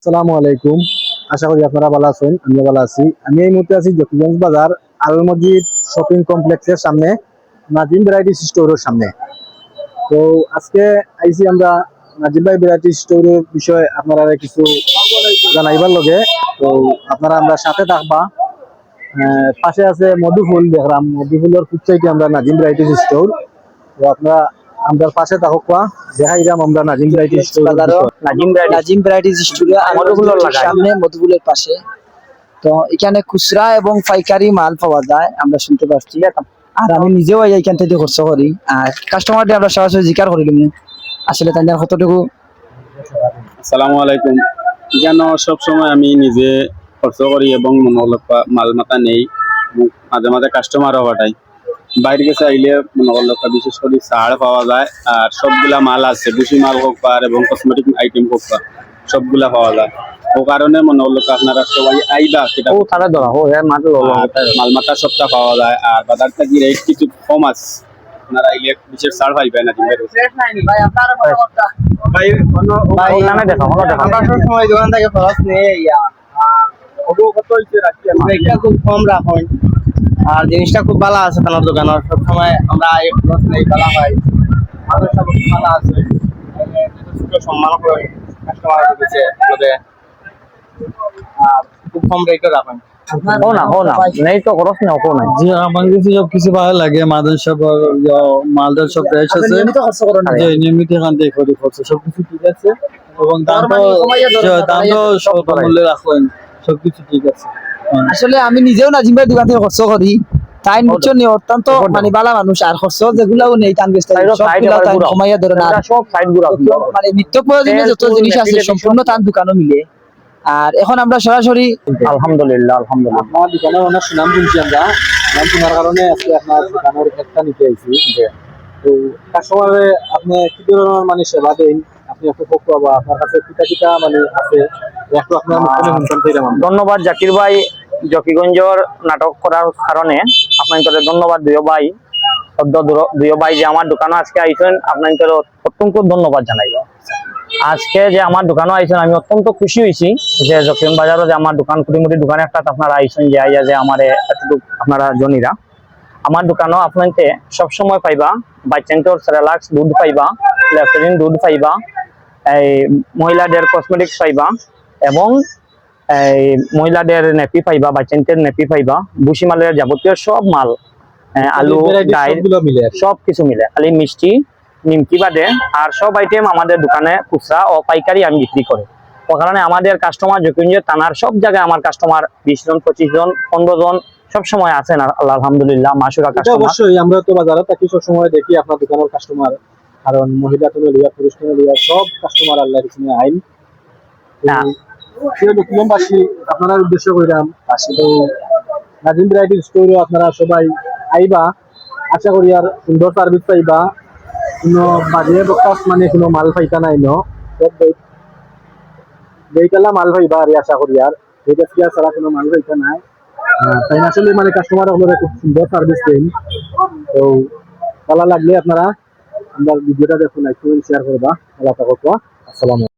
আসসালামু আলাইকুম। আশা করি আপনারা ভালো আছেন, আমিও ভালো আছি। আমি এই মুহূর্তে আছি জকিগঞ্জ বাজার আল মসজিদ শপিং কমপ্লেক্সের সামনে, নাজিম ভ্যারাইটি স্টোরের সামনে। তো আজকে আইছি আমরা নাজিম ভাই ভ্যারাইটি স্টোরের বিষয়ে আপনারা কিছু জানাইবার লগে। তো আপনারা আমরা সাথে থাকবা। পাশে আছে মধুফুল, দেখলাম মধুফুলের ফুটসাইতে আমরা নাজিম ভ্যারাইটি স্টোর। তো আপনারা আমরা পাশে থাকুক, দেখাই দাম আমরা Nazim variety store. Nazim varieties studio সামনে মধুবুলের পাশে। তো এখানে খুচরা এবং পাইকারি মাল পাওয়া যায় আমরা শুনতে পাচ্ছি। আর আমি নিজেও এইখান থেকে খরচ করি, আর কাস্টমারদের আমরা সরাসরি জিজ্ঞার করিলাম আসলে তাই কতটুকু। আসসালামু আলাইকুম। কেন সব সময় আমি নিজে খরচ করি এবং মাল মাথা নেই, মাঝে মাঝে কাস্টমারও পাঠাই। বাইরে গেছে আইলে মনোলকা বিশেষ করে ছাড় পাওয়া যায়, আর সবগুলা মাল আছে, বুসি মাল হোক পার এবং কসমেটিক আইটেম হোক পার সবগুলা পাওয়া যায়। ও কারণে মনোলকা আপনারা সবাই আইবা, সেটা মাল মাথা সবটা পাওয়া যায়। আর বাজার থেকে রেট কিছু কম আছে, আপনারা আইলে বিশেষ ছাড় পাইবেন না। খুব কম রাখুন, আর জিনিসটা খুব ভালো আছে তার দোকানের। সবসময় আমরা ভালো হয়, ভালো আছে, সম্মান করে কাস্টমার দিচ্ছে, আর খুব কম রেটে রাখুন। জি, আমার কাছে সবকিছু ভালো লাগে। মালদার সব ফ্রেশ আছে, নিয়মিত এখান থেকে করি খরচ, সবকিছু ঠিক আছে এবং দামটাও স্বল্প মূল্যে রাখেন, সবকিছু ঠিক আছে। আসলে আমি নিজেও নাজিম ভাই দোকান থেকে খরচ করি, তাই বুঝছো নি অত্যন্ত মানে বালা মানুষ, আর খরচ যেগুলাও নেই তান কমাইয়া ধরে না, মানে নিত্য প্রয়োজনীয় যত জিনিস আছে সম্পূর্ণ তার দোকানও মিলে। আর এখন আমরা সরাসরি আলহামদুলিল্লাহ আপনার দোকানের অনেক সুনাম শুনছি আমরা। নাম শোনার কারণে আজকে আপনার দোকানের একটা নিতে আইছি। তো কাস্টমারে আপনি কি ধরনের মানে সেবা দেন, আপনি একটু বা আপনার কাছে কিটা মানে আছে একটু আপনার মুখে শুনতাম চাইলাম। ধন্যবাদ জাকির ভাই, জকিগঞ্জর নাটক করার কারণে আপনাদের ধন্যবাদ। দুই ভাই যে আমার দোকানে আজকে আইছেন, আপনাদের অত্যন্ত ধন্যবাদ জানাইব। আজকে যে আমার দোকানে আইছেন আমি অত্যন্ত খুশি হয়েছি যে জকিগঞ্জ বাজারে যে আমার দোকান কুটিমুটি দোকানে একটা আপনারা আইছেন, যে আইয়া যে আমার এতটুকু আপনারা জনিরা আমার দোকানও আপনাকে সবসময় পাইবা। বাচ্চান্তর সেরেলাক্স দুধ পাইবা, ল্যাকটোজেন দুধ পাইবা, এই মহিলাদের কসমেটিক্স পাইবা এবং এই মহিলাদের নেপি পাইবা, বাচ্চাদের নেপি পাইবা, বুসি মালের যাবতীয় সব মাল, আলু ডাইল সব কিছু মিলে, খালি মিষ্টি নিমকি বাদে আর সব আইটেম আমাদের দোকানে খুচরা ও পাইকারি আমি বিক্রি করি। ও কারণে আমাদের কাস্টমার জকিগঞ্জ থানার সব জায়গায় আমার কাস্টমার 20 জন 25 জন 15 জন সব সময় আছেন, আল্লাহ আলহামদুলিল্লাহ মাসুরা কাস্টমার। অবশ্যই আমরা তো বাজারে থাকি, সব সময় দেখি আপনার দোকানের কাস্টমার, কারণ মহিলা তুমি লিয়া পুরুষ তুমি লিয়া সব কাস্টমার আল্লাহর কাছে আইন। জকিগঞ্জবাসী আপনারা উদ্দেশ্য কইরাম তো নাজিম ভ্যারাইটি স্টোরে আপনারা সবাই আইবা, আশা করি আর সুন্দর সার্ভিস পাইবা, কোনো বাজে বক্স মানে কোনো মাল পাইতা নাই ন, সব বেকালা মাল পাইবা আর আশা করি। আর এটা ছাড়া কোনো মাল পাইতা নাই, তাই আসলে মানে কাস্টমার আপনারা খুব সুন্দর সার্ভিস দেন। তো ভালো লাগলে আপনারা আমার ভিডিওটা দেখুন, লাইক করুন, শেয়ার করবা। আল্লাহ তাআলা আসসালামু আলাইকুম।